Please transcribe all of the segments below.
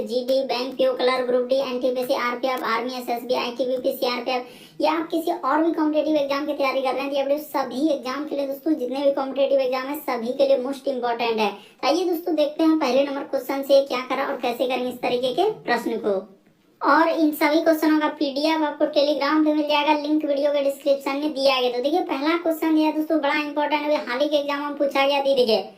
GD, bank PO, clerk, group D, NTPC, RPF, army, SSB, ITBP, CRPF या आप किसी और भी कॉम्पिटेटिव एग्जाम की तैयारी कर रहे हैं, तो ये वीडियो सभी एग्जाम के लिए दोस्तों, जितने भी कॉम्पिटेटिव एग्जाम है सभी के लिए मोस्ट इंपॉर्टेंट है। आइए दोस्तों देखते हैं पहले नंबर क्वेश्चन से क्या करा और कैसे करेंगे इस तरीके के प्रश्न को। और इन सभी क्वेश्चनों का पीडीएफ आपको टेलीग्राम पे मिल जाएगा, लिंक वीडियो के डिस्क्रिप्शन में दिया गया। तो देखिए पहला क्वेश्चन दिया दोस्तों, बड़ा इंपॉर्टेंट है, हाल ही के एग्जाम में पूछा गया। देखिए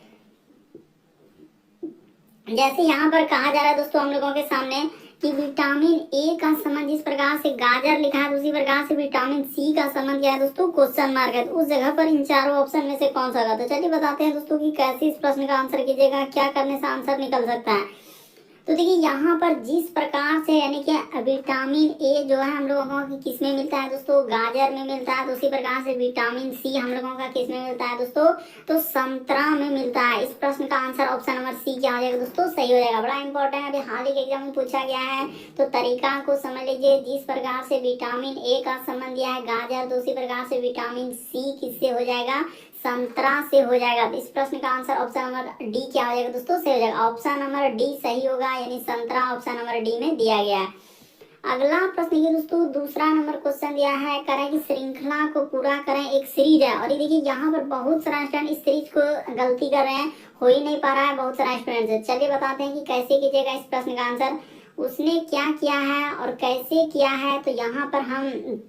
जैसे यहाँ पर कहा जा रहा है दोस्तों हम लोगों के सामने कि विटामिन ए का संबंध जिस प्रकार से गाजर लिखा है उसी प्रकार से विटामिन सी का संबंध क्या है दोस्तों, क्वेश्चन मार्क है। तो उस जगह पर इन चारों ऑप्शन में से कौन सा होगा। तो चलिए बताते हैं दोस्तों कि कैसे इस प्रश्न का आंसर कीजिएगा, क्या करने से आंसर निकल सकता है। तो देखिए यहाँ पर जिस प्रकार से यानी कि विटामिन ए जो है हम लोगों को किस में मिलता है दोस्तों, गाजर में मिलता है। तो उसी प्रकार से विटामिन सी हम लोगों का किस में मिलता है दोस्तों, तो संतरा में मिलता है। इस प्रश्न का आंसर ऑप्शन नंबर सी क्या हो जाएगा दोस्तों, सही हो जाएगा। बड़ा इंपॉर्टेंट है, अभी हाल ही के एग्जाम में पूछा गया है। तो तरीका को समझ लीजिए, जिस प्रकार से विटामिन ए का संबंध दिया है गाजर, तो उसी प्रकार से विटामिन सी किससे हो जाएगा, संतरा से हो जाएगा। इस प्रश्न का आंसर ऑप्शन नंबर डी क्या हो जाएगा दोस्तों, सही हो जाएगा। ऑप्शन नंबर डी सही होगा, यानी संतरा ऑप्शन नंबर डी में दिया गया है। अगला प्रश्न ये दोस्तों दूसरा नंबर क्वेश्चन दिया है, करें कि श्रृंखला को पूरा करें, एक सीरीज है। और ये देखिए यहाँ पर बहुत सारा स्टूडेंट इस सीरीज को गलती कर रहे हैं, हो ही नहीं पा रहा है बहुत सारा स्टूडेंट। चलिए बताते हैं कि कैसे कीजिएगा इस प्रश्न का आंसर, उसने क्या किया है और कैसे किया है। तो यहाँ पर हम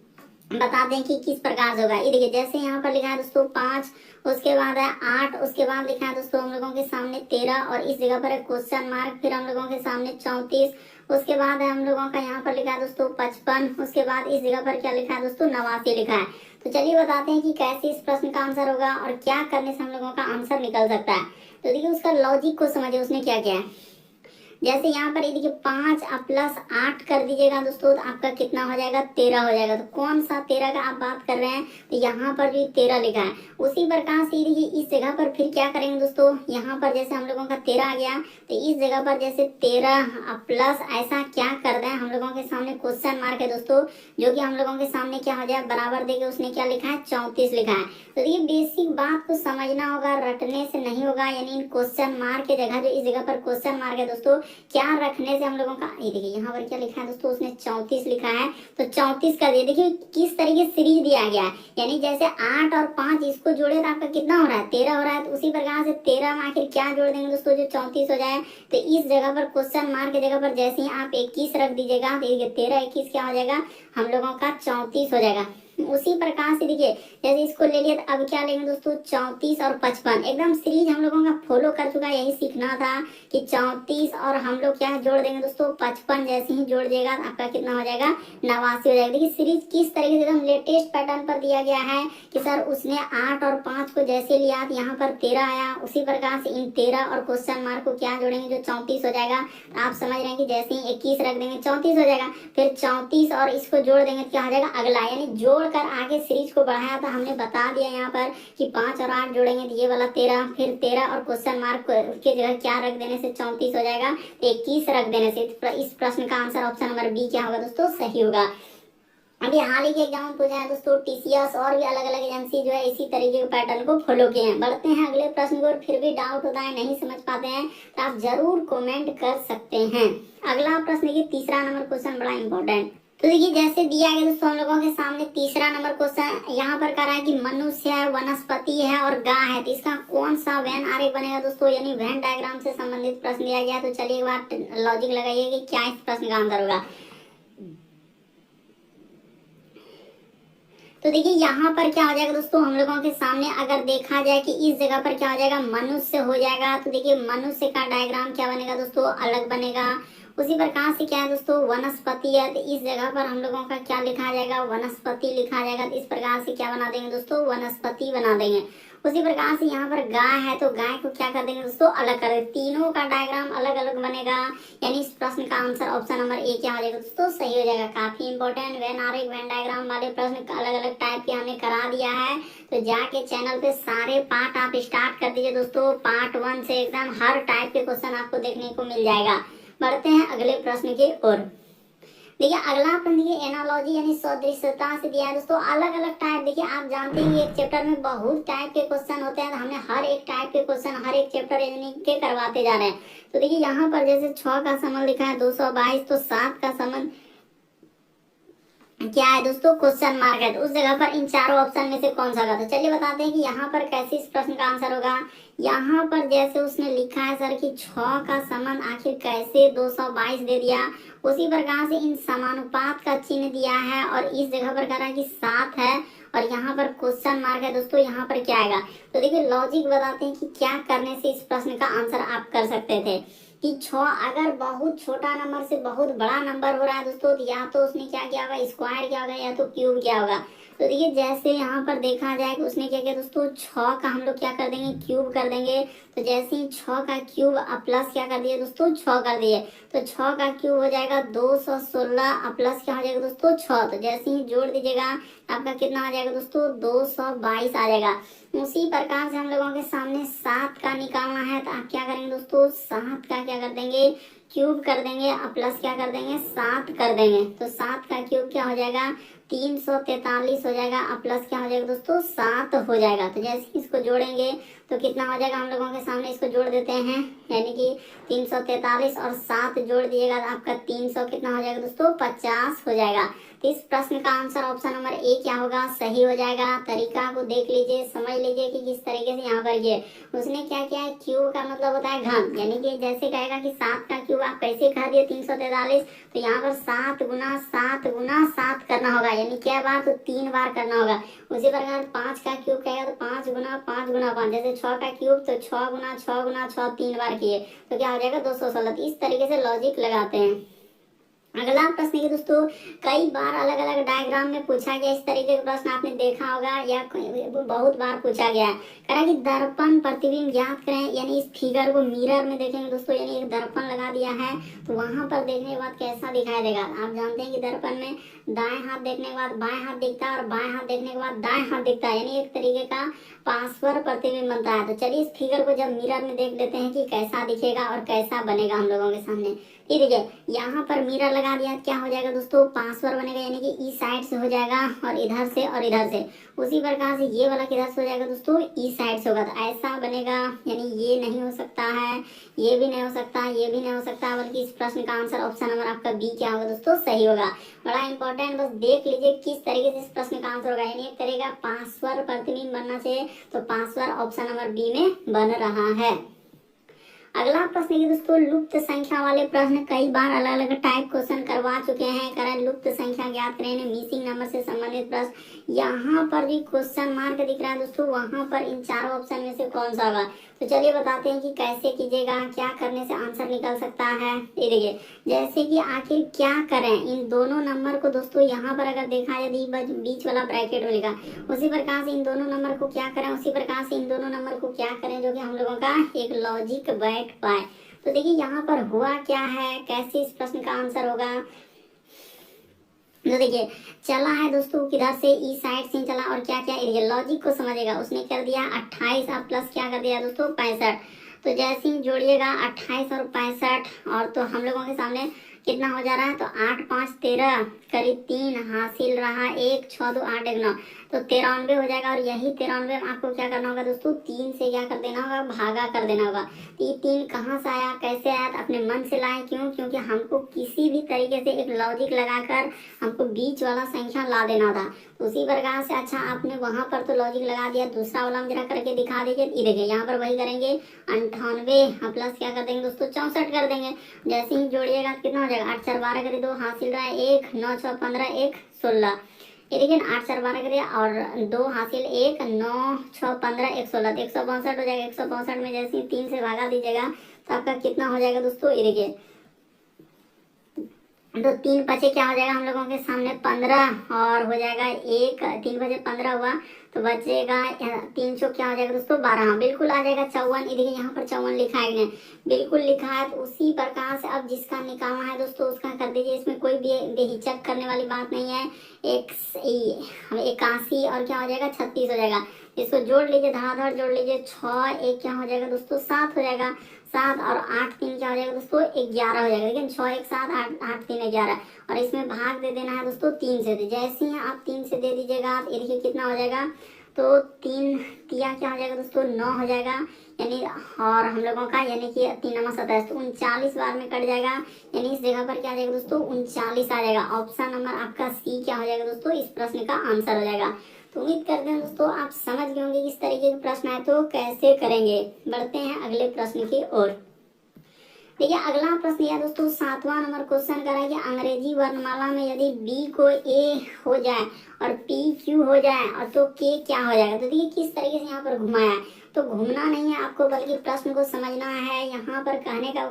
बता दें कि किस प्रकार से होगा। ये देखिए जैसे यहाँ पर लिखा है दोस्तों 5, उसके बाद है 8, उसके बाद लिखा है दोस्तों हम लोगों के सामने 13 और इस जगह पर है क्वेश्चन मार्क, फिर हम लोगों के सामने 34, उसके बाद है हम लोगों का यहाँ पर लिखा है दोस्तों 55, उसके बाद इस जगह पर क्या लिखा है दोस्तों 89 लिखा है। तो चलिए बताते हैं कि कैसे इस प्रश्न का आंसर होगा और क्या करने से हम लोगों का आंसर निकल सकता है। तो देखिए उसका लॉजिक को समझिए, उसने क्या किया है। जैसे यहाँ पर ये देखिए 5 प्लस 8 कर दीजिएगा दोस्तों, तो आपका कितना हो जाएगा, 13 हो जाएगा। तो कौन सा 13 का आप बात कर रहे हैं, तो यहाँ पर जो 13 लिखा है। उसी प्रकार से देखिए इस जगह पर फिर क्या करेंगे दोस्तों, यहाँ पर जैसे हम लोगों का 13 आ गया, तो इस जगह पर जैसे 13 प्लस ऐसा क्या कर दें, हम लोगों के सामने क्वेश्चन मार्क है दोस्तों, जो कि हम लोगों के सामने क्या हो जाए, बराबर देके उसने क्या लिखा है, 34 लिखा है। तो देखिए बेसिक बात को समझना होगा, रटने से नहीं होगा। यानी क्वेश्चन मार्क की जगह जो इस जगह पर क्वेश्चन मार्क है दोस्तों, क्या रखने से हम लोगों का, ये देखिए यहाँ पर क्या लिखा है दोस्तों, उसने 34 लिखा है, तो 34 कर दिया। देखिए किस तरीके से सीरीज दिया गया है, यानी जैसे 8 और 5 इसको जोड़े तो आपका कितना हो रहा है, 13 हो रहा है। तो उसी प्रकार से 13 में आखिर क्या जोड़ देंगे दोस्तों, जो 34 हो जाए। तो इस जगह पर क्वेश्चन मार्क की जगह पर जैसे ही आप 21 रख दीजिएगा, तो 13 21 क्या हो जाएगा, हम लोगों का 34 हो जाएगा। उसी प्रकार से देखिए जैसे इसको ले लिया, तो अब क्या लेंगे दोस्तों, 34 और 55 एकदम सीरीज हम लोगों का फॉलो कर चुका है। यही सीखना था कि 34 और हम लोग क्या जोड़ देंगे दोस्तों, 55 जैसे ही जोड़ देगा तो आपका कितना हो जाएगा, 89 हो जाएगा। देखिए सीरीज किस तरीके से एकदम लेटेस्ट पैटर्न पर दिया गया है कि सर उसने 8 और 5 को जैसे लिया तो यहाँ पर 13 आया, उसी प्रकार से इन 13 और क्वेश्चन मार्क को क्या जोड़ेंगे, जो 34 हो जाएगा। तो आप समझ रहे हैं कि जैसे ही 21 रख देंगे 34 हो जाएगा, फिर 34 और इसको जोड़ देंगे तो क्या हो जाएगा, अगला। यानी जोड़ कर आगे सीरीज को बढ़ाया था, हमने बता दिया यहाँ पर कि 5 और 8 जोड़ेंगे तो ये वाला 13, फिर 13 और क्वेश्चन मार्क के जगह क्या रख देने से 34 हो जाएगा, 21 रख देने से। इस प्रश्न का आंसर ऑप्शन नंबर बी क्या होगा दोस्तों, सही होगा। अभी हाल ही के एग्जाम में पूछा है दोस्तों, टीसीएस और भी अलग अलग एजेंसी जो है इसी तरीके के पैटर्न को फॉलो किए हैं। बढ़ते हैं अगले प्रश्न को, और फिर भी डाउट होता है, नहीं समझ पाते हैं, तो आप जरूर कमेंट कर सकते हैं। अगला प्रश्न देखिए तीसरा नंबर क्वेश्चन, बड़ा इंपॉर्टेंट। तो देखिए जैसे दिया गया दोस्तों हम लोगों के सामने तीसरा नंबर क्वेश्चन यहाँ पर कह रहा है कि मनुष्य है, वनस्पति है और गाय है, तो इसका कौन सा वेन आरेख बनेगा दोस्तों, यानी वेन डायग्राम से संबंधित प्रश्न दिया गया। तो चलिए एक बार लॉजिक लगाइए कि क्या इस प्रश्न का आंसर होगा। तो देखिए यहाँ पर क्या हो जाएगा दोस्तों, हम लोगों के सामने अगर देखा जाए कि इस जगह पर क्या हो जाएगा, मनुष्य हो जाएगा। तो देखिए मनुष्य का डायग्राम क्या बनेगा दोस्तों, अलग बनेगा। उसी प्रकार से क्या है दोस्तों, वनस्पति है, तो इस जगह पर हम लोगों का क्या लिखा जाएगा, वनस्पति लिखा जाएगा। तो इस प्रकार से क्या बना देंगे दोस्तों, वनस्पति बना देंगे। उसी प्रकार से यहाँ पर गाय है, तो गाय को क्या कर देंगे दोस्तों, अलग कर देंगे। तीनों का डायग्राम अलग अलग बनेगा, यानी इस प्रश्न का आंसर ऑप्शन नंबर ए क्या हो जाएगा दोस्तों, सही हो जाएगा। काफी इंपॉर्टेंट वेन आरेख, वेन डायग्राम वाले प्रश्न अलग अलग टाइप के हमने करा दिया है। तो जाके चैनल पे सारे पार्ट आप स्टार्ट कर दीजिए दोस्तों, पार्ट 1 से एकदम हर टाइप के क्वेश्चन आपको देखने को मिल जाएगा। बढ़ते हैं अगले प्रश्न की ओर। देखिए अगला अपन देखिए एनालॉजी यानी सदृशता से दिया है दोस्तों। अलग अलग टाइप, देखिए आप जानते हैं एक चैप्टर में बहुत टाइप के क्वेश्चन होते हैं, तो हमने हर एक टाइप के क्वेश्चन हर एक चैप्टर यानी के करवाते जा रहे हैं। तो देखिए यहाँ पर जैसे 6 का संबंध लिखा है 222, तो 7 का संबंध क्या है दोस्तों, क्वेश्चन मार्क है। तो उस जगह पर इन चारों ऑप्शन में से कौन सा होगा। तो चलिए बताते हैं कि यहाँ पर कैसे इस प्रश्न का आंसर होगा। यहाँ पर जैसे उसने लिखा है सर कि 6 का संबंध आखिर कैसे 222 दे दिया, उसी प्रकार से इन समानुपात का चिन्ह दिया है और इस जगह पर कह रहा है कि 7 है और यहाँ पर क्वेश्चन मार्क है दोस्तों। यहाँ पर क्या आएगा, तो देखिए लॉजिक बताते हैं कि क्या करने से इस प्रश्न का आंसर आप कर सकते थे कि 6 अगर बहुत छोटा नंबर से बहुत बड़ा नंबर हो रहा है दोस्तों, तो या तो उसने क्या किया होगा, स्क्वायर किया होगा या तो क्यूब किया होगा। तो देखिए जैसे यहाँ पर देखा जाए कि उसने क्या किया दोस्तों, 6 का हम लोग क्या कर देंगे, क्यूब कर देंगे। तो जैसे ही 6 का क्यूब प्लस क्या कर दिए दोस्तों, 6 कर दिए, तो 6 का क्यूब हो जाएगा 216 प्लस क्या हो जाएगा दोस्तों 6। तो जैसे ही जोड़ दीजिएगा आपका कितना आ जाएगा दोस्तों, 222 आ जाएगा। उसी प्रकार से हम लोगों के सामने 7 का निकालना है, तो आप क्या करेंगे दोस्तों, 7 का क्या कर देंगे, क्यूब कर देंगे और प्लस क्या कर देंगे, 7 कर देंगे। तो 7 का क्यूब क्या हो जाएगा, 343 हो जाएगा और प्लस क्या हो जाएगा दोस्तों, 7 हो जाएगा। तो जैसे इसको जोड़ेंगे तो कितना हो जाएगा, हम लोगों के सामने इसको जोड़ देते हैं, यानी कि 343 और 7 जोड़ दिएगा तो आपका 300 कितना हो जाएगा दोस्तों, 50 हो जाएगा। तो इस प्रश्न का आंसर ऑप्शन नंबर ए क्या होगा, सही हो जाएगा। तरीका को देख लीजिए, समझ लीजिए कि किस तरीके से यहाँ पर ये उसने क्या किया है, क्यूब का मतलब होता है घन, यानी कि जैसे कहेगा कि 7 का क्यूब आप कैसे कह दिए 343, तो यहाँ पर 7 गुना 7 गुना 7 करना होगा, यानी क्या बार, तो 3 बार करना होगा। उसी प्रकार 5 का क्यूब कहेगा तो 5 गुना 5 गुना 5, जैसे 6 का क्यूब तो 6 गुना 6 गुना 6 3 बार किए तो क्या हो जाएगा 216। इस तरीके से लॉजिक लगाते हैं। अगला प्रश्न है दोस्तों, कई बार अलग अलग डायग्राम में पूछा गया, इस तरीके का प्रश्न आपने देखा होगा या बहुत बार पूछा गया है। कह रहा है कि दर्पण प्रतिबिंब ज्ञात करें, यानी इस फिगर को मिरर में देखेंगे दोस्तों, यानी एक दर्पण लगा दिया है तो वहां पर देखने के बाद कैसा दिखाई देगा। आप जानते हैं कि दर्पण में दाएं हाथ देखने के बाद बाएं हाथ दिखता है और बाएं हाथ देखने के बाद दाएं हाथ दिखता है, यानी एक तरीके का पार्श्व प्रतिबिंब बनता है। तो चलिए इस फिगर को जब मिरर में देख लेते हैं कि कैसा दिखेगा और कैसा बनेगा हम लोगों के सामने। ये देखिए यहाँ पर मिरर लगा दिया, क्या हो जाएगा दोस्तों, पार्श्व बनेगा, यानी कि इस साइड से हो जाएगा और इधर से और इधर से। उसी प्रकार से ये वाला किधर से हो जाएगा दोस्तों, इस साइड से होगा, तो ऐसा बनेगा। यानी ये नहीं हो सकता है, ये भी नहीं हो सकता, ये भी नहीं हो सकता, बल्कि इस प्रश्न का आंसर ऑप्शन नंबर आपका बी क्या होगा दोस्तों, सही होगा। बड़ा इंपॉर्टेंट, बस देख लीजिए किस तरीके से इस प्रश्न का आंसर होगा, यानी एक तरह का पार्श्व प्रतिबिंब बनना चाहिए, तो पार्श्व ऑप्शन नंबर बी में बन रहा है। अगला प्रश्न है दोस्तों, लुप्त संख्या वाले प्रश्न कई बार अलग अलग टाइप क्वेश्चन करवा चुके हैं। कारण लुप्त संख्या ज्ञात करें, मिसिंग नंबर से संबंधित प्रश्न, यहाँ पर भी क्वेश्चन मार्क दिख रहा है दोस्तों, वहां पर इन चारों ऑप्शन में से कौन सा होगा। तो चलिए बताते हैं कि कैसे कीजिएगा, क्या करने से आंसर निकल सकता है। ये देखिए जैसे कि आखिर क्या करें, इन दोनों नंबर को दोस्तों यहाँ पर अगर देखा यदि बीच वाला ब्रैकेट में लिखा, उसी प्रकार से इन दोनों नंबर को क्या करें, उसी प्रकार से इन दोनों नंबर को क्या करें, जो कि हम लोगों का एक लॉजिक बैठ पाए। तो देखिए यहाँ पर हुआ क्या है, कैसे इस प्रश्न का आंसर होगा। तो देखिए चला है दोस्तों किधर से, ई साइड से चला और क्या क्या, ये लॉजिक को समझेगा। उसने कर दिया 28 और प्लस क्या कर दिया दोस्तों 65। तो जैसे ही जोड़िएगा 28 और 65 और तो हम लोगों के सामने कितना हो जा रहा है, तो 8 5 13 करीब 3 हासिल रहा 1 6 2 8 1 9, तो 93 हो जाएगा। और यही 93 आपको क्या करना होगा दोस्तों, 3 से क्या कर देना होगा, भागा कर देना होगा। तो ये 3 कहाँ से आया, कैसे आया, तो अपने मन से लाए, क्यों, क्योंकि हमको किसी भी तरीके से एक लॉजिक लगाकर हमको बीच वाला संख्या ला देना था। तो उसी प्रकार से अच्छा आपने वहां पर तो लॉजिक लगा दिया, दूसरा वाला जरा करके दिखा दीजिए। ये देखिए यहाँ पर वही करेंगे 98 प्लस क्या कर देंगे दोस्तों 64 कर देंगे। जैसे ही जोड़िएगा कितना हो जाएगा, 8 4 12 करिए 2 हासिल रहा है 1 9 6 15 1 16। ये देखिए 8 4 12 करिए और 2 हासिल 1 9 6 15 1 16, 162 हो जाएगा। 162 में जैसे ही 3 से भागा दीजिएगा तो आपका कितना हो जाएगा दोस्तों, ये देखिए तो 3 बचे क्या हो जाएगा हम लोगों के सामने 15 और हो जाएगा 1 3 बजे 15 हुआ तो बचेगा 300 क्या हो जाएगा दोस्तों 12, बिल्कुल आ जाएगा 54। ये देखिए यहाँ पर 54 लिखा है, बिल्कुल लिखा है। तो उसी प्रकार से अब जिसका निकालना है दोस्तों उसका कर दीजिए, इसमें कोई भी बेहिचक करने वाली बात नहीं है। 81 और क्या हो जाएगा 36 हो जाएगा। इसको जोड़ लीजिए, धड़ाधड़ जोड़ लीजिए, 6 1 क्या हो जाएगा दोस्तों 7 हो जाएगा। 7 और 8 3 क्या हो जाएगा दोस्तों 11 हो जाएगा। लेकिन 6 1 7 8 8 3 11 और इसमें भाग दे देना है दोस्तों 3 से। जैसे ही आप 3 से दे दीजिएगा आप, ये देखिए कितना हो जाएगा, तो 3 तिया क्या हो जाएगा दोस्तों 9 हो जाएगा यानी, और हम लोगों का यानी कि 3 9 27 तो 39 बार में कट जाएगा। यानी इस जगह पर क्या आ जाएगा दोस्तों 39 आ जाएगा। ऑप्शन नंबर आपका सी क्या हो जाएगा दोस्तों इस प्रश्न का आंसर हो जाएगा। तो उम्मीद करते हैं दोस्तों आप समझ गए होंगे किस तरीके के प्रश्न आए तो कैसे करेंगे। बढ़ते हैं अगले प्रश्न की ओर। देखिए अगला प्रश्न यह दोस्तों 7वां नंबर क्वेश्चन कर रहा है कि अंग्रेजी वर्णमाला में यदि बी को ए हो जाए और पी क्यू हो जाए और तो के क्या हो जाएगा। तो देखिए किस तरीके से यहाँ पर घुमाया है, तो घूमना नहीं है आपको बल्कि प्रश्न को समझना है। यहाँ पर कहने का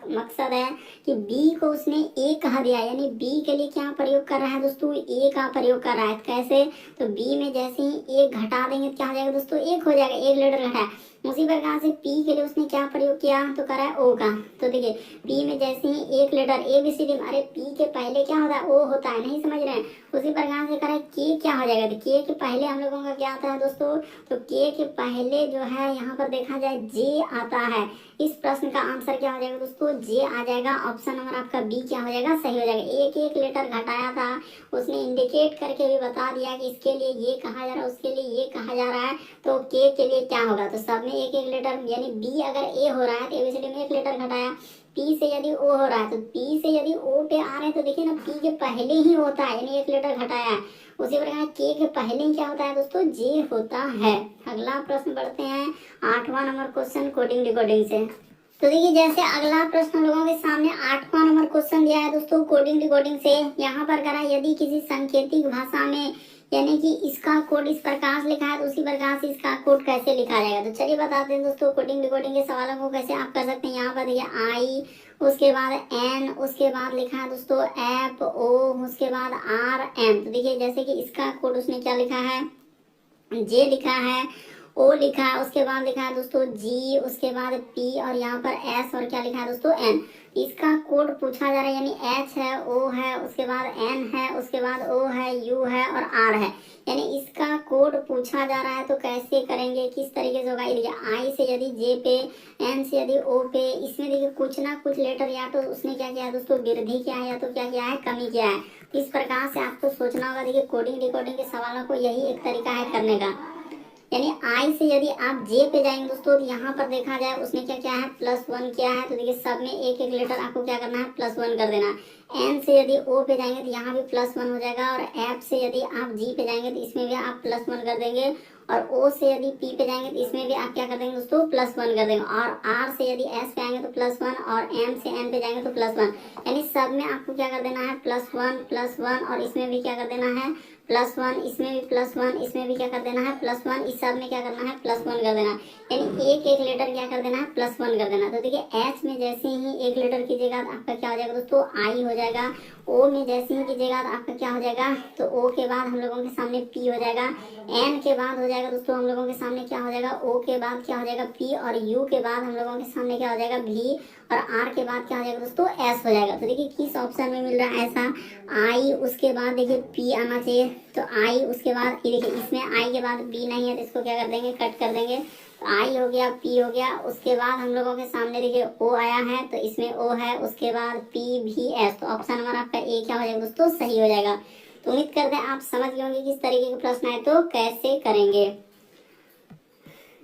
मकसद है कि बी को उसने ए कहा दिया, यानी बी के लिए क्या प्रयोग कर रहा है दोस्तों ए का प्रयोग कर रहा है। कैसे, तो बी में जैसे ही एक घटा देंगे क्या हो जाएगा दोस्तों एक हो जाएगा, एक लेटर घटा है। उसी प्रकार से पी के लिए उसने क्या प्रयोग किया, तो करा है ओ का। तो देखिए पी में जैसे ही एक letter A B C D, अरे पी के पहले क्या होता है ओ होता है, नहीं समझ रहे हैं। उसी प्रकार से करा है के क्या हो जाएगा, तो के के पहले हम लोगों का क्या आता है दोस्तों, तो के पहले जो है यहाँ पर देखा जाए जे आता है। इस प्रश्न का आंसर क्या हो जाएगा दोस्तों जे आ जाएगा। ऑप्शन नंबर आपका बी क्या हो जाएगा सही हो जाएगा। एक एक लेटर घटाया था, उसने इंडिकेट करके भी बता दिया कि इसके लिए ये कहा जा रहा है उसके लिए ये कहा जा रहा है, तो के लिए क्या होगा, तो सब में एक एक लेटर, यानी बी अगर ए हो रहा है तो एबीसीडी में एक लेटर घटाया। पी से यदि ओ हो रहा है तो पी से यदि ओ पे आ रहे हैं तो देखिए ना पी के पहले ही होता है, यानी एक लेटर घटाया है। उसी प्रकार के पहले ही क्या होता है दोस्तों जे होता है। अगला प्रश्न बढ़ते हैं 8वां नंबर क्वेश्चन कोडिंग डिकोडिंग से। तो देखिए जैसे अगला प्रश्न हम लोगों के सामने 8वां नंबर क्वेश्चन दिया है दोस्तों कोडिंग डिकोडिंग से। यहाँ पर करा यदि किसी सांकेतिक भाषा में यानी कि इसका कोड इस प्रकार से लिखा है तो उसी प्रकार से इसका कोड कैसे लिखा जाएगा। तो चलिए बताते हैं दोस्तों कोडिंग डिकोडिंग के सवालों को कैसे आप कर सकते हैं। यहाँ पर देखिए आई, उसके बाद एन, उसके बाद लिखा है दोस्तों एफ ओ, उसके बाद आर एम। तो देखिए जैसे कि इसका कोड उसने क्या लिखा है जे लिखा है, ओ लिखा है, उसके बाद लिखा है दोस्तों जी, उसके बाद पी और यहाँ पर एस और क्या लिखा है दोस्तों एन। इसका कोड पूछा जा रहा है, यानी एच है, ओ है, उसके बाद एन है, उसके बाद ओ है, यू है और आर है, यानी इसका कोड पूछा जा रहा है। तो कैसे करेंगे, किस तरीके से होगा। देखिए आई से यदि जे पे, एन से यदि ओ पे, इसमें देखिए कुछ ना कुछ लेटर या तो उसने क्या किया है दोस्तों वृद्धि किया है या तो क्या किया है कमी किया है। इस प्रकार से आपको सोचना होगा। देखिए कोडिंग डिकोडिंग के सवालों को यही एक तरीका है करने का। यानी आई से यदि आप जे पे जाएंगे दोस्तों तो यहाँ पर देखा जाए उसने क्या किया है +1 किया है। तो देखिए सब में एक एक लेटर आपको क्या करना है +1 कर देना। एन से यदि ओ पे जाएंगे तो यहाँ भी +1 हो जाएगा और एफ से यदि आप जी पे जाएंगे तो इसमें भी आप +1 कर देंगे और ओ से यदि पी पे जाएंगे तो इसमें भी आप क्या कर देंगे दोस्तों +1 कर देंगे और आर से यदि एस पे आएंगे तो +1 और एम से एन पे जाएंगे तो +1, यानी सब में आपको क्या कर देना है +1 और इसमें भी क्या कर देना है +1, इसमें भी +1, इसमें भी क्या कर देना है +1, इस सब में क्या करना है +1 कर देना, यानी एक एक लेटर क्या कर देना है +1 कर देना। तो देखिए एच में जैसे ही एक लेटर कीजिएगा तो आपका क्या हो जाएगा दोस्तों आई हो जाएगा। ओ में जैसे ही कीजिएगा तो आपका क्या हो जाएगा, तो ओ के बाद हम लोगों के सामने पी हो जाएगा। एन के बाद हो जाएगा दोस्तों हम लोगों के सामने क्या हो जाएगा ओ के बाद क्या हो जाएगा पी और यू के बाद हम लोगों के सामने क्या हो जाएगा भी और आर के बाद क्या हो जाएगा दोस्तों एस हो जाएगा। तो देखिए किस ऑप्शन में मिल रहा है ऐसा, आई उसके बाद देखिए पी आना चाहिए, तो आई उसके बाद देखिए इसमें आई के बाद बी नहीं है तो इसको क्या कर देंगे कट कर देंगे। तो आई हो गया, पी हो गया, उसके बाद हम लोगों के सामने देखिए ओ आया है तो इसमें ओ है, उसके बाद पी भी एस। तो ऑप्शन नंबर आपका ए क्या हो जाएगा दोस्तों सही हो जाएगा। तो उम्मीद करते हैं आप समझ गए होंगे किस तरीके के प्रश्न आए तो कैसे करेंगे।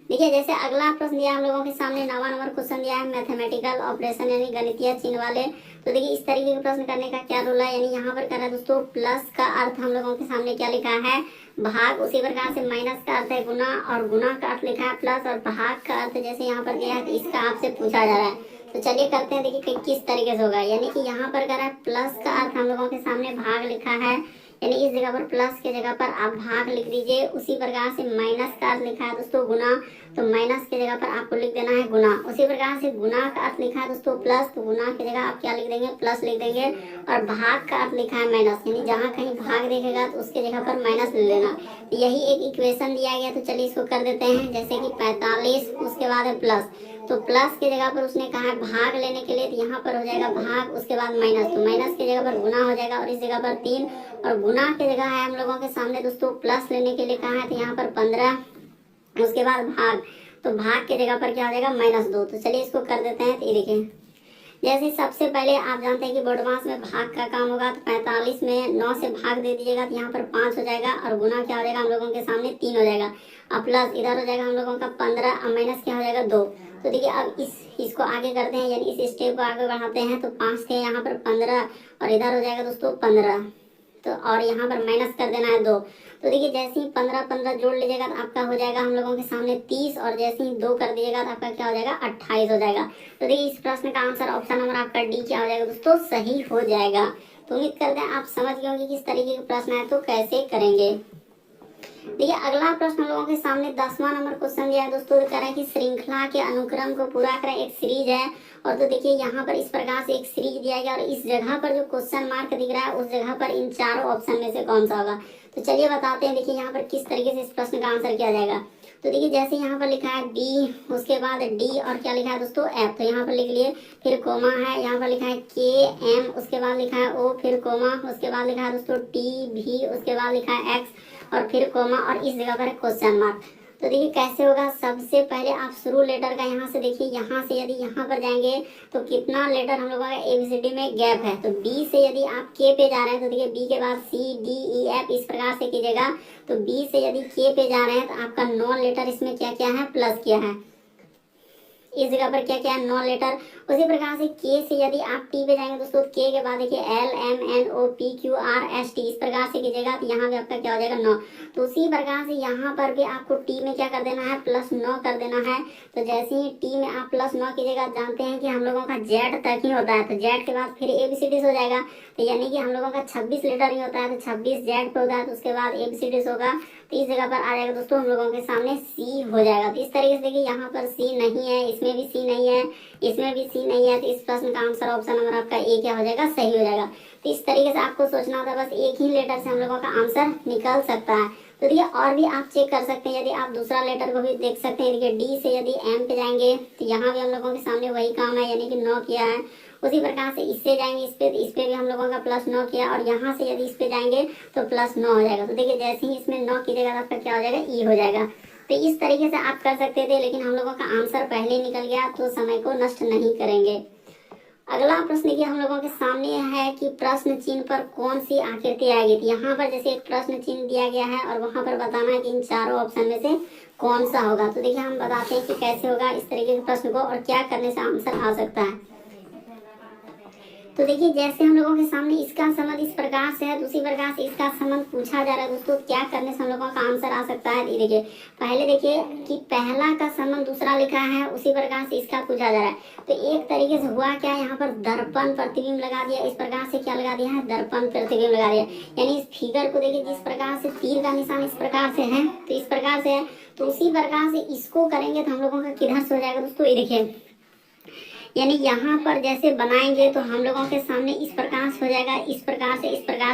देखिए जैसे अगला प्रश्न दिया हम लोगों के सामने 9वां नंबर क्वेश्चन दिया है मैथमेटिकल ऑपरेशन यानी गणितीय चिन्ह वाले। तो देखिए इस तरीके के प्रश्न करने का क्या रूल है, यानी यहाँ पर कर रहा है दोस्तों प्लस का अर्थ हम लोगों के सामने क्या लिखा है भाग, उसी प्रकार से माइनस का अर्थ है गुना और गुना का अर्थ लिखा है प्लस और भाग का अर्थ जैसे यहाँ पर दिया है तो इसका आपसे पूछा जा रहा है। तो चलिए करते हैं, देखिए किस तरीके से होगा। यानी कि यहाँ पर कर रहा है प्लस का अर्थ हम लोगों के सामने भाग लिखा है, यानी इस जगह पर प्लस के जगह पर आप भाग लिख दीजिए। उसी प्रकार से माइनस का अर्थ लिखा है दोस्तों गुना, तो माइनस के जगह पर आपको लिख देना है गुना। उसी प्रकार से गुना का अर्थ लिखा है दोस्तों प्लस, तो गुना की जगह आप क्या लिख देंगे प्लस लिख देंगे और भाग का अर्थ लिखा है माइनस, यानी जहाँ कहीं भाग देखेगा तो उसके जगह पर माइनस ले लेना। यही एक इक्वेशन दिया गया, तो चलिए इसको कर देते हैं। जैसे कि 45 उसके बाद है प्लस, तो प्लस की जगह पर उसने कहा है भाग लेने के लिए, तो यहाँ पर हो जाएगा भाग उसके बाद माइनस, तो माइनस की जगह पर गुना हो जाएगा और इस जगह पर 3 और गुना की जगह है हम लोगों के सामने दोस्तों प्लस लेने के लिए कहा है तो यहाँ पर 15 उसके बाद भाग, तो भाग के जगह पर क्या हो जाएगा -2। तो चलिए इसको कर देते हैं। तो ये देखिए, जैसे सबसे पहले आप जानते हैं कि बोर्डमास में भाग का काम होगा, तो 45 में 9 से भाग दे दीजिएगा तो यहाँ पर 5 हो जाएगा, और गुना क्या हो जाएगा हम लोगों के सामने 3 हो जाएगा, अब प्लस इधर हो जाएगा हम लोगों का 15, अब माइनस क्या हो जाएगा 2। तो देखिए अब इसको आगे करते हैं, यानी इस स्टेप को आगे बढ़ाते हैं। तो 5 थे यहाँ पर 15, और इधर हो जाएगा दोस्तों 15, तो और यहाँ पर माइनस कर देना है 2। तो देखिए जैसे ही 15 जोड़ लीजिएगा तो आपका हो जाएगा हम लोगों के सामने 30, और जैसे ही 2 कर दीजिएगा तो आपका क्या हो जाएगा 28 हो जाएगा। तो देखिए इस प्रश्न का आंसर ऑप्शन नंबर आपका डी क्या हो जाएगा दोस्तों, सही हो जाएगा। तो उम्मीद करते हैं आप समझ गए होंगे किस तरीके के प्रश्न है तो कैसे करेंगे। देखिए अगला प्रश्न हम लोगों के सामने 10वां नंबर क्वेश्चन दिया है दोस्तों। कह रहा है कि श्रृंखला के अनुक्रम को पूरा करें, एक सीरीज है, और तो देखिए यहाँ पर इस प्रकार से एक सीरीज दिया गया, और इस जगह पर जो क्वेश्चन मार्क दिख रहा है उस जगह पर इन चारों ऑप्शन में से कौन सा होगा। तो चलिए बताते हैं। देखिए यहाँ पर किस तरीके से इस प्रश्न का आंसर किया जाएगा। तो देखिए जैसे यहाँ पर लिखा है बी, उसके बाद डी, और क्या लिखा है दोस्तों एफ, तो यहाँ पर लिख लिए, फिर कोमा है, यहाँ पर लिखा है के एम, उसके बाद लिखा है ओ, फिर कोमा, उसके बाद लिखा है दोस्तों टी भी, उसके बाद लिखा है एक्स, और फिर कोमा, और इस जगह पर है क्वेश्चन मार्क। तो देखिए कैसे होगा, सबसे पहले आप शुरू लेटर का यहाँ से देखिए, यहाँ से यदि यहाँ पर जाएंगे तो कितना लेटर हम लोगों का एबीसीडी में गैप है। तो बी से यदि आप के पे जा रहे हैं तो देखिए बी के बाद सी डी ई एफ इस प्रकार से कीजिएगा। तो बी से यदि के पे जा रहे हैं तो आपका 9 लेटर इसमें क्या क्या है, प्लस किया है, इस जगह पर क्या क्या है 9 लेटर। उसी प्रकार से के से यदि आप टी पे जाएंगे दोस्तों, के के बाद देखिए L M N O P Q R S T, इस प्रकार से कीजिएगा तो यहाँ भी आपका क्या हो जाएगा 9। तो उसी प्रकार से यहाँ पर भी आपको टी में क्या कर देना है, +9 कर देना है। तो जैसे ही टी में आप +9 कीजिएगा, जानते हैं कि हम लोगों का जेड तक ही होता है, तो जेड के बाद फिर एबीसीडी हो जाएगा, तो यानी कि हम लोगों का 26 लेटर ही होता है, तो 26 जेड पे होता है, तो उसके बाद एबीसीडी होगा, तो इस जगह पर आ जाएगा दोस्तों हम लोगों के सामने सी हो जाएगा। तो इस तरीके से देखिए यहाँ पर सी नहीं है, इसमें भी सी नहीं है, इसमें भी सी नहीं है, तो इस प्रश्न का आंसर ऑप्शन नंबर आपका ए क्या हो जाएगा, सही हो जाएगा। तो इस तरीके से आपको सोचना होता है, बस एक ही लेटर से हम लोगों का आंसर निकल सकता है। तो देखिए और भी आप चेक कर सकते हैं, यदि आप दूसरा लेटर को भी देख सकते हैं। देखिए डी से यदि एम पे जाएंगे तो यहाँ भी हम लोगों के सामने वही काम है, यानी कि 9 किया है। उसी प्रकार से इससे जाएंगे इस पे भी हम लोगों का +9 किया, और यहाँ से यदि इस पे जाएंगे तो +9 हो जाएगा। तो देखिए जैसे ही इसमें 9 कीजिएगा तो आपका क्या हो जाएगा, ई हो जाएगा। तो इस तरीके से आप कर सकते थे, लेकिन हम लोगों का आंसर पहले निकल गया, तो समय को नष्ट नहीं करेंगे। अगला प्रश्न देखिए हम लोगों के सामने है कि प्रश्न चिन्ह पर कौन सी आकृति आएगी। तो यहाँ पर जैसे एक प्रश्न चिन्ह दिया गया है, और वहां पर बताना है कि इन चारों ऑप्शन में से कौन सा होगा। तो देखिए हम बताते हैं कि कैसे होगा इस तरीके के प्रश्न को, और क्या करने से आंसर आ सकता है। तो देखिए जैसे हम लोगों के सामने इसका संबंध इस प्रकार से है, दूसरी प्रकार से इसका संबंध पूछा जा रहा है दोस्तों, क्या करने से हम लोगों का आंसर आ सकता है। देखिए पहले देखिए कि पहला का संबंध दूसरा लिखा है, उसी प्रकार से इसका पूछा जा रहा है। तो एक तरीके से हुआ क्या, यहाँ पर दर्पण प्रतिबिंब लगा दिया, इस प्रकार से क्या लगा दिया है, दर्पण प्रतिबिंब लगा दिया। यानी इस फिगर को देखिए जिस प्रकार से तीर का निशान इस प्रकार से है, तो इस प्रकार से है, तो उसी प्रकार से इसको करेंगे तो हम लोगों का किधर से हो जाएगा दोस्तों, ये देखिए, यानी यहाँ पर जैसे बनाएंगे तो हम लोगों के सामने इस प्रकार से हो जाएगा, इस प्रकार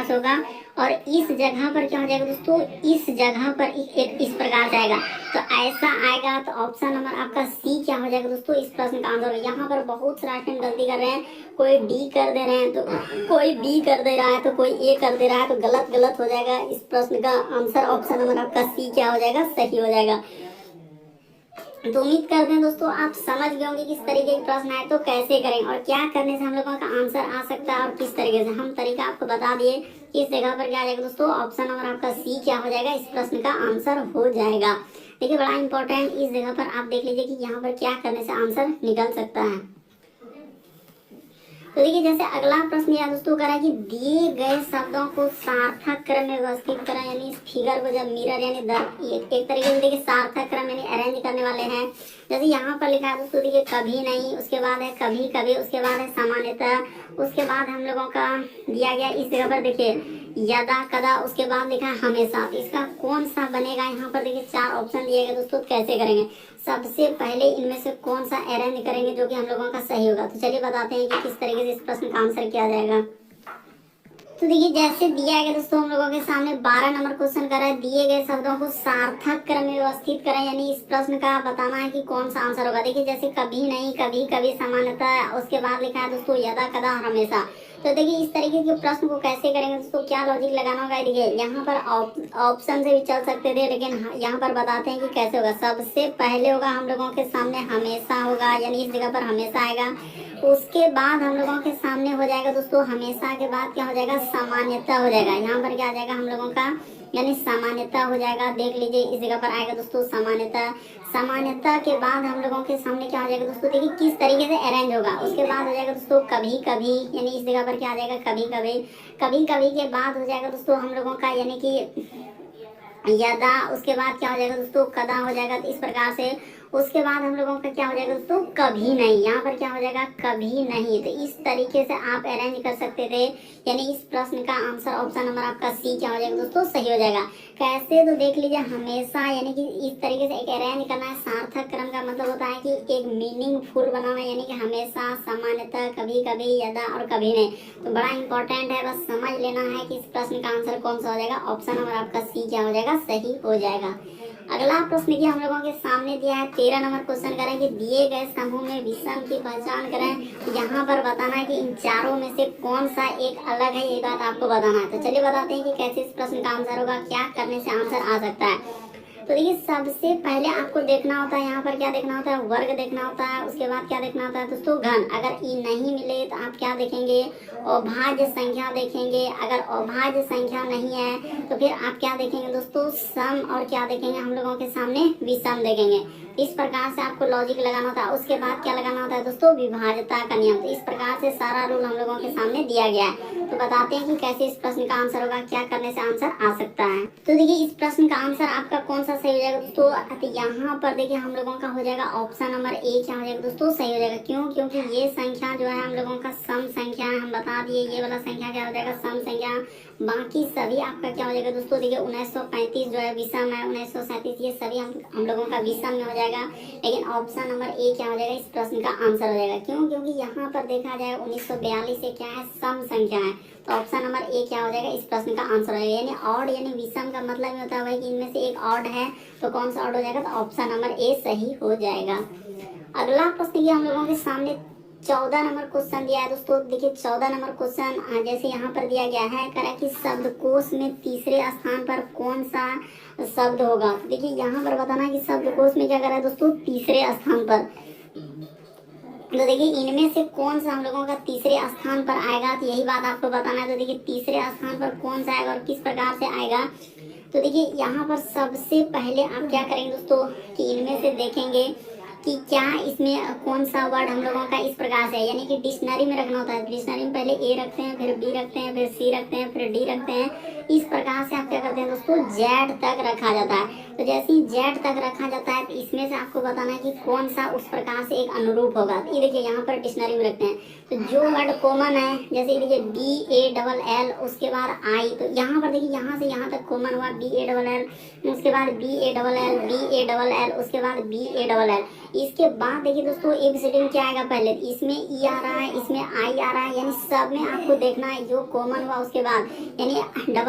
से होगा, और इस जगह पर क्या हो जाएगा दोस्तों, इस जगह पर एक इस प्रकार से आएगा। तो ऐसा आएगा तो ऑप्शन नंबर आपका सी क्या हो जाएगा दोस्तों, इस प्रश्न का आंसर। यहाँ पर बहुत सारा स्टूडेंट गलती कर रहे हैं, कोई डी कर दे रहे हैं, तो कोई बी कर दे रहा है, तो कोई ए कर दे रहा है, तो गलत हो जाएगा। इस प्रश्न का आंसर ऑप्शन नंबर आपका सी क्या हो जाएगा, सही हो जाएगा। तो उम्मीद करते हैं दोस्तों आप समझ गए होंगे किस तरीके के प्रश्न आए तो कैसे करें, और क्या करने से हम लोगों का आंसर आ सकता है, और किस तरीके से हम तरीका आपको बता दिए कि इस जगह पर क्या आ जाएगा दोस्तों, ऑप्शन नंबर आपका सी क्या हो जाएगा, इस प्रश्न का आंसर हो जाएगा। देखिए बड़ा इंपॉर्टेंट, इस जगह पर आप देख लीजिए कि यहाँ पर क्या करने से आंसर निकल सकता है। तो देखिए जैसे अगला प्रश्न यह दोस्तों कह रहा है कि दिए गए शब्दों को सार्थक क्रम में व्यवस्थित करें, यानी इस फिगर को जब मिरर यानी एक तरीके से देखिए सार्थक क्रम यानी अरेंज करने वाले हैं। जैसे यहाँ पर लिखा है दोस्तों देखिए कभी नहीं, उसके बाद है कभी कभी, उसके बाद है सामान्यतः, उसके बाद हम लोगों का दिया गया इस जगह पर देखिए यदा कदा, उसके बाद लिखा है हमेशा। तो इसका कौन सा बनेगा, यहाँ पर देखिए 4 ऑप्शन दिए गए दोस्तों, कैसे करेंगे। सबसे पहले इनमें से कौन सा अरेंज करेंगे जो कि हम लोगों का सही होगा। तो चलिए बताते हैं कि किस तरीके से इस प्रश्न का आंसर किया जाएगा। तो देखिए जैसे दिया गया दोस्तों हम लोगों के सामने 12 नंबर क्वेश्चन कर रहा है, दिए गए शब्दों को सार्थक क्रम में व्यवस्थित करें, यानी इस प्रश्न का बताना है कि कौन सा आंसर होगा। देखिए जैसे कभी नहीं, कभी कभी, सामान्यतः, उसके बाद लिखा है दोस्तों यदा कदा और हमेशा। तो देखिए इस तरीके के प्रश्न को कैसे करेंगे दोस्तों, क्या लॉजिक लगाना होगा। देखिए यहाँ पर ऑप्शन से भी चल सकते थे, लेकिन यहाँ पर बताते हैं कि कैसे होगा। सबसे पहले होगा हम लोगों के सामने हमेशा होगा, यानी इस जगह पर हमेशा आएगा। उसके बाद हम लोगों के सामने हो जाएगा दोस्तों, हमेशा के बाद क्या हो जाएगा, सामान्यता हो जाएगा। यहाँ पर क्या आ जाएगा हम लोगों का, यानी सामान्यता हो जाएगा। देख लीजिए इस जगह पर आएगा दोस्तों सामान्यता। सामान्यता के बाद हम लोगों के सामने क्या हो जाएगा दोस्तों, देखिए किस तरीके से अरेंज होगा। उसके बाद हो जाएगा दोस्तों कभी कभी, यानी इस जगह पर क्या आ जाएगा, कभी कभी। कभी कभी के बाद हो जाएगा दोस्तों हम लोगों का, यानी कि यदा। उसके बाद क्या हो जाएगा दोस्तों, कदा हो जाएगा। तो इस प्रकार से उसके बाद हम लोगों का क्या हो जाएगा दोस्तों, कभी नहीं। यहाँ पर क्या हो जाएगा, कभी नहीं। तो इस तरीके से आप अरेंज कर सकते थे, यानी इस प्रश्न का आंसर ऑप्शन नंबर आपका सी क्या हो जाएगा दोस्तों, सही हो जाएगा। कैसे, तो देख लीजिए हमेशा, यानी कि इस तरीके से एक अरेंज करना है। सार्थक क्रम का मतलब होता है कि एक मीनिंगफुल बनाना, यानी कि हमेशा, सामान्यतः, कभी कभी, यदा और कभी नहीं। तो बड़ा इंपॉर्टेंट है, बस समझ लेना है कि इस प्रश्न का आंसर कौन सा हो जाएगा। ऑप्शन नंबर आपका सी क्या हो जाएगा, सही हो जाएगा। अगला प्रश्न की हम लोगों के सामने दिया है 13 नंबर क्वेश्चन करें कि दिए गए समूह में विषम की पहचान करें। यहाँ पर बताना है कि इन चारों में से कौन सा एक अलग है, ये बात आपको बताना है। तो चलिए बताते हैं कि कैसे इस प्रश्न का आंसर होगा, क्या करने से आंसर आ सकता है। तो देखिए सबसे पहले आपको देखना होता है, यहाँ पर क्या देखना होता है, वर्ग देखना होता है। उसके बाद क्या देखना होता है दोस्तों, घन। अगर ई नहीं मिले तो आप क्या देखेंगे, अभाज्य संख्या देखेंगे। अगर अभाज्य संख्या नहीं है तो फिर आप क्या देखेंगे दोस्तों, सम। और क्या देखेंगे हम लोगों के सामने, विषम देखेंगे। इस प्रकार से आपको लॉजिक लगाना होता है। उसके बाद क्या लगाना होता है दोस्तों, विभाज्यता का नियम। तो इस प्रकार से सारा रूल हम लोगों के सामने दिया गया है। तो बताते हैं कि कैसे इस प्रश्न का आंसर होगा, क्या करने से आंसर आ सकता है। तो देखिए इस प्रश्न का आंसर आपका कौन सा सही हो जाएगा दोस्तों, तो यहाँ पर देखिए हम लोगों का हो जाएगा ऑप्शन नंबर ए क्या हो जाएगा दोस्तों, सही हो जाएगा। क्यों, क्योंकि ये संख्या जो है हम लोगों का सम संख्या है। हम बता दिए ये वाला संख्या क्या हो जाएगा, सम संख्या। बाकी सभी आपका क्या हो जाएगा दोस्तों, देखिए 1935 जो है विषम है, 1937 ये सभी हम लोगों का विषम में हो जाएगा। लेकिन ऑप्शन नंबर ए क्या हो जाएगा, इस प्रश्न का आंसर हो जाएगा। क्यों, क्योंकि यहाँ पर देखा जाए 1942 से क्या है, सम संख्या है। तो ऑप्शन नंबर ए क्या हो जाएगा, इस प्रश्न का आंसर हो जाएगा। यानी ऑड यानी विषम का मतलब होता है कि इनमें से एक ऑड है, तो कौन सा ऑड हो जाएगा, तो ऑप्शन नंबर ए सही हो जाएगा। अगला प्रश्न ये हम लोगों के सामने 14 नंबर क्वेश्चन दिया है दोस्तों। देखिए 14 नंबर क्वेश्चन जैसे यहाँ पर दिया गया है, करा कि शब्दकोश में तीसरे स्थान पर कौन सा शब्द होगा। तो देखिए यहाँ पर बताना है कि शब्दकोश में क्या करा है दोस्तों, तीसरे स्थान पर। तो देखिए इनमें से कौन सा हम लोगों का तीसरे स्थान पर आएगा, तो यही बात आपको बताना है। तो देखिए तीसरे स्थान पर कौन सा आएगा और किस प्रकार से आएगा। तो देखिए यहाँ पर सबसे पहले आप क्या करेंगे दोस्तों, कि इनमें से देखेंगे कि क्या इसमें कौन सा वर्ड हम लोगों का इस प्रकार से है, यानी कि डिक्शनरी में रखना होता है। डिक्शनरी में पहले ए रखते हैं, फिर बी रखते हैं, फिर सी रखते हैं, फिर डी रखते हैं। इस प्रकार से आप क्या करते हैं दोस्तों, जेड तक रखा जाता है। तो जैसे ही जेड तक रखा जाता है तो इसमें से आपको बताना है कि कौन सा उस प्रकार से एक अनुरूप होगा। ये देखिए यहाँ पर डिक्शनरी में रखते हैं, तो जो वर्ड कॉमन है, जैसे देखिए BALL, उसके बाद आई। तो यहाँ पर देखिए यहाँ से यहाँ तक कॉमन हुआ BALL, उसके बाद BALL, उसके बाद BALL। इसके बाद देखिए दोस्तों एबीसीडी में क्या आएगा, पहले इसमें ई आ रहा है, इसमें आई आ रहा है, यानी सब में आपको देखना है जो कॉमन हुआ। उसके बाद यानी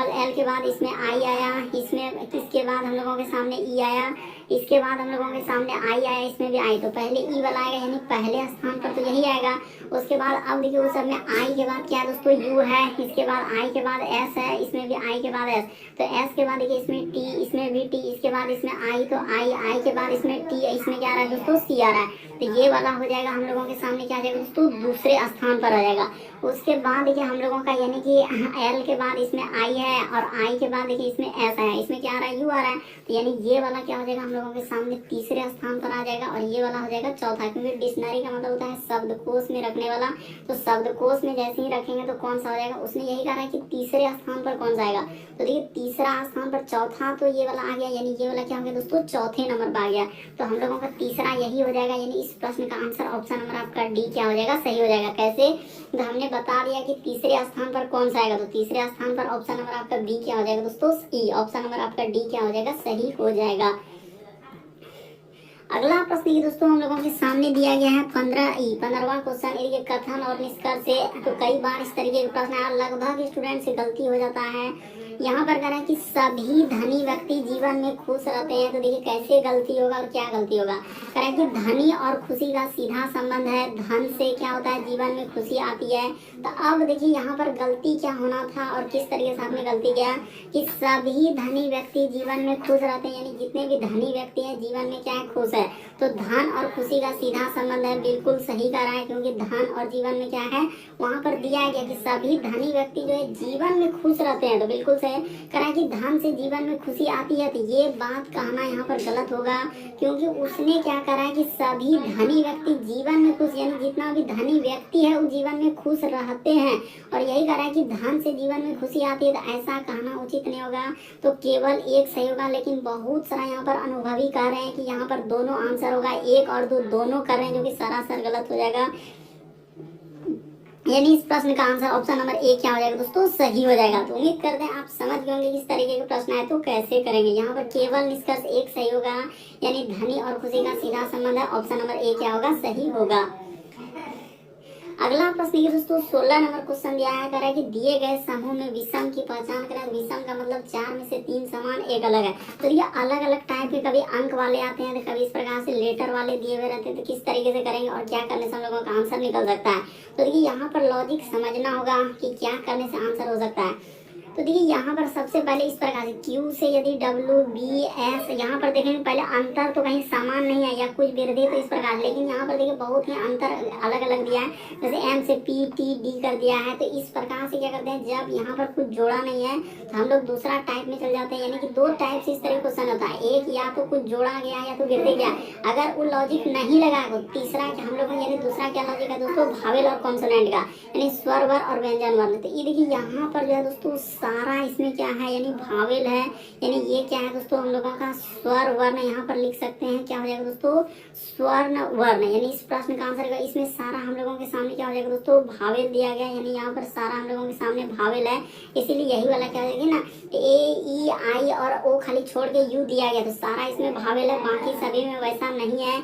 LL के बाद इसमें आई आया, इसमें इसके बाद हम लोगों के सामने ई आया, इसके बाद हम लोगों के सामने आई आया, इसमें भी आई। तो पहले ई वाला आएगा, यानी पहले स्थान पर तो यही आएगा। उसके बाद अब देखिए उस सब में आई के बाद क्या है दोस्तों, यू है, इसके बाद आई के बाद एस है, इसमें भी आई के बाद एस। तो एस के बाद देखिए इसमें टी, इसमें भी टी, इसके बाद इसमें आई, तो आई के बाद इसमें टी, इसमें क्या आ रहा है दोस्तों, सी आ रहा है। तो ये वाला हो जाएगा हम लोगों के सामने क्या आ जाएगा दोस्तों, दूसरे स्थान पर आ जाएगा। उसके बाद देखिए हम लोगों का यानी कि एल के बाद इसमें आई है, और आई के बाद देखिए इसमें एस है, इसमें क्या आ रहा है, यू आ रहा है। तो यानी ये वाला क्या हो जाएगा हम लोगों के सामने तीसरे स्थान पर आ जाएगा, और ये वाला हो जाएगा चौथा। क्योंकि डिक्शनरी का मतलब होता है शब्दकोश में रखने वाला। तो शब्दकोश में जैसे ही रखेंगे तो कौन सा हो जाएगा, उसने यही कहा है कि तीसरे स्थान पर कौन सा आएगा। तो देखिए तीसरा स्थान पर चौथा, तो ये वाला आ गया, यानी ये वाला क्या हो गया दोस्तों, चौथे नंबर पर आ गया। तो हम लोगों का तीसरा यही हो जाएगा, यानी इस प्रश्न का आंसर ऑप्शन नंबर आपका डी क्या हो जाएगा, सही हो जाएगा। कैसे, तो हमने बता दिया कि तीसरे स्थान पर कौन सा आएगा। तो तीसरे स्थान पर ऑप्शन नंबर आपका बी क्या हो जाएगा दोस्तों, ई। ऑप्शन नंबर आपका डी क्या हो जाएगा, सही हो जाएगा। अगला प्रश्न ये दोस्तों हम लोगों के सामने दिया गया है 15वां क्वेश्चन, ये कथन और निष्कर्ष से। तो कई बार इस तरीके के प्रश्न लगभग स्टूडेंट से गलती हो जाता है, यहाँ पर कह रहा है कि सभी धनी व्यक्ति जीवन में खुश रहते हैं। तो देखिए कैसे गलती होगा और क्या गलती होगा। कह रहा है कि धनी और खुशी का सीधा संबंध है, धन से क्या होता है, जीवन में खुशी आती है। तो अब देखिए यहाँ पर गलती क्या होना था और किस तरीके से आपने गलती किया कि सभी धनी व्यक्ति जीवन में खुश रहते हैं, यानी जितने भी धनी व्यक्ति हैं जीवन में क्या है, खुश है। तो धन और खुशी का सीधा संबंध है, बिल्कुल सही कह रहा है, क्योंकि धन और जीवन में क्या है वहाँ पर दिया गया कि सभी धनी व्यक्ति जो है जीवन में खुश रहते हैं। तो बिल्कुल सही कह रहा है कि धन से जीवन में खुशी आती है। तो ये बात कहना यहाँ पर गलत होगा, क्योंकि उसने क्या करा है कि सभी धनी व्यक्ति जीवन में खुश, यानी जितना भी धनी व्यक्ति है वो जीवन में खुश रहते हैं। और यही कह रहा है कि धन से जीवन में खुशी आती है, तो ऐसा कहना उचित नहीं होगा। तो केवल एक सही होगा, लेकिन बहुत सारा यहाँ पर अनुभवी कह रहे हैं कि यहाँ पर दोनों आंसर होगा, एक और दो दोनों कर रहे हैं, जो कि सरासर गलत हो जाएगा। यानी इस प्रश्न का आंसर ऑप्शन नंबर ए क्या हो जाएगा दोस्तों, सही हो जाएगा। तो उम्मीद करते हैं आप समझ गए होंगे किस तरीके के प्रश्न है तो कैसे करेंगे। यहाँ पर केवल निष्कर्ष एक सही होगा, यानी धनी और खुशी का सीधा संबंध है, ऑप्शन नंबर ए क्या होगा, सही होगा। अगला प्रश्न ये दोस्तों 16 नंबर क्वेश्चन दिया है। कह रहा है कि दिए गए समूह में विषम की पहचान करें। विषम का मतलब 4 में से 3 समान, एक अलग है। तो ये अलग अलग टाइप के कभी अंक वाले आते हैं, तो कभी इस प्रकार से लेटर वाले दिए हुए रहते हैं। तो किस तरीके से करेंगे और क्या करने से हम लोगों का आंसर निकल सकता है। तो देखिए यहाँ पर लॉजिक समझना होगा कि क्या करने से आंसर हो सकता है। तो देखिए यहाँ पर सबसे पहले इस प्रकार से Q से यदि W B S, यहाँ पर देखेंगे पहले अंतर तो कहीं समान नहीं है या कुछ वृद्धि तो इस प्रकार, लेकिन यहाँ पर देखिए बहुत ही अंतर अलग अलग दिया है। जैसे M से P T D कर दिया है। तो इस प्रकार से क्या करते हैं, जब यहाँ पर कुछ जोड़ा नहीं है तो हम लोग दूसरा टाइप में चल जाते हैं। यानी कि 2 टाइप से इस तरह क्वेश्चन होता है, एक या तो कुछ जोड़ा गया या तो वृद्धि गया। अगर वो लॉजिक नहीं लगा तो तीसरा हम लोग यानी दूसरा क्या लॉजिक है दोस्तों, भावेल और कॉन्सोनेंट का, यानी स्वर वर्ण और व्यंजन वर्ण। तो ये देखिए यहाँ पर जो है दोस्तों सारा इसमें क्या है, यानी भावेल है, यानी ये क्या है दोस्तों हम लोगों का स्वर वर्ण। यहाँ पर लिख सकते हैं क्या हो जाएगा दोस्तों, स्वर्ण वर्ण। यानी इस प्रश्न का आंसर इसमें सारा हम लोगों के सामने क्या हो जाएगा दोस्तों, भावेल दिया गया। यानी यहाँ पर सारा हम लोगों के सामने भावेल है, इसीलिए यही वाला क्या हो जाएगी ना, A E I और O खाली छोड़ के U दिया गया। तो सारा इसमें भावेल है, बाकी सभी में वैसा नहीं है।